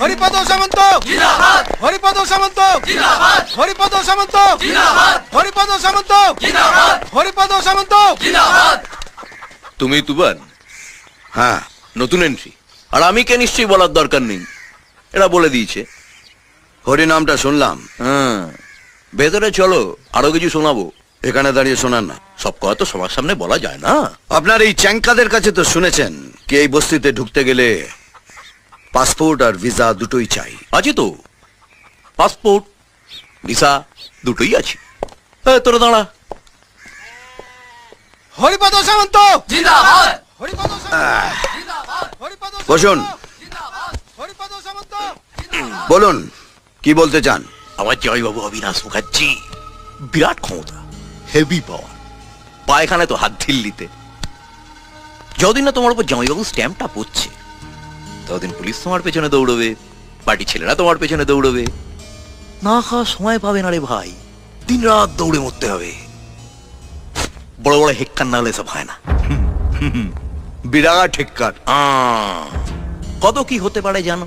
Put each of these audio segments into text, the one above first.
হরিপদ সামন্ত জিন্দাবাদ হরিপদ সামন্ত জিন্দাবাদ হরিপদ সামন্ত জিন্দাবাদ হরিপদ সামন্ত জিন্দাবাদ হরিপদ সামন্ত জিন্দাবাদ। তুমি তুবান? হ্যাঁ, নতুন এন্ট্রি। আর আমি কে নিশ্চয়ই বলার দরকার নেই, এরা বলে দিয়েছে। হরিনামটা শুনলাম। হ্যাঁ, ভেতরে চলো, আরো কিছু শোনাবো। এখানে দাঁড়িয়ে শোনান না। সব কথা তো সবার সামনে বলা যায় না। আপনার এই চ্যাংকাদের কাছে তো শুনেছেন কি এই বস্তিতে ঢুকতে গেলে পাসপোর্ট আর ভিসা দুটোই চাই। আছে তো, পাসপোর্ট ভিসা দুটোই আছে। তোরা দাঁড়া। হরিপদ সামন্ত জিন্দাবাদ হরিপদ জিন্দাবাদ হরিপদ বসুন, জিন্দাবাদ হরিপদ সামন্ত বলুন কি বলতে চান। আমার জয়বাবু অবিনাশ মুখার্জি বিরাট ক্ষমতা, হেভি পাওয়ার, পায়খানে তো হাত ঢিল্লিতে। যতদিন না তোমার উপর জামাইবাবু স্ট্যাম্পটা পড়ছে, ততদিন পুলিশ তোমার পেছনে দৌড়বে, পার্টি ছেলেরা তোমার পেছনে দৌড়বে। না খাওয়া সময় পাবে না রে ভাই, দিন রাত দৌড়ে মরতে হবে। বড় বড় হেক্কার না হলে সব হয় না। বিরাট হেক্কার। কত কি হতে পারে জানো?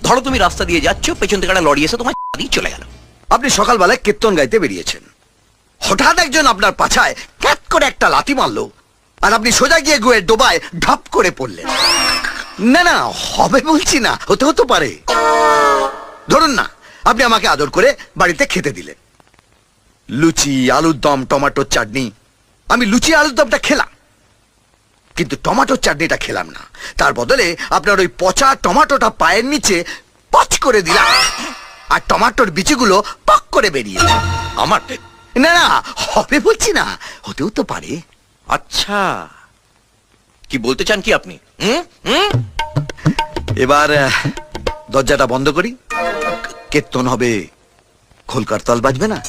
ধরো তুমি রাস্তা দিয়ে যাচ্ছ, পেছন থেকে একটা লরি এসে তোমার দিয়ে চলে গেল। আপনি সকালবেলায় কীর্তন গাইতে বেরিয়েছেন, হঠাৎ একজন আপনার পাছায় ক্যাট করে একটা লাথি মারলো, আর আপনি সোজা গিয়ে গুয়ের ডোবায় ঢাপ করে পড়লেন। না না, হবে বলছি না, হতে হতে পারে। ধরুন না, আপনি আমাকে আদর করে বাড়িতে খেতে দিলেন, লুচি, আলুর দম, টমেটোর চাটনি। আমি লুচি আলুর দমটা খেলাম, কিন্তু টমেটোর চাটনিটা খেলাম না। তার বদলে আপনার ওই পচা টমেটোটা পায়ের নিচে পচ করে দিলাম, আর টমেটোর বিচিগুলো পক করে বেরিয়ে এলো। আমার না না, হবে বলছি না, হতেও তো পারে। আচ্ছা, কি বলতে চান কি আপনি? হুম হুম এবার দরজাটা বন্ধ করি, কীর্তন হবে, খোলকার তাল বাজবে না।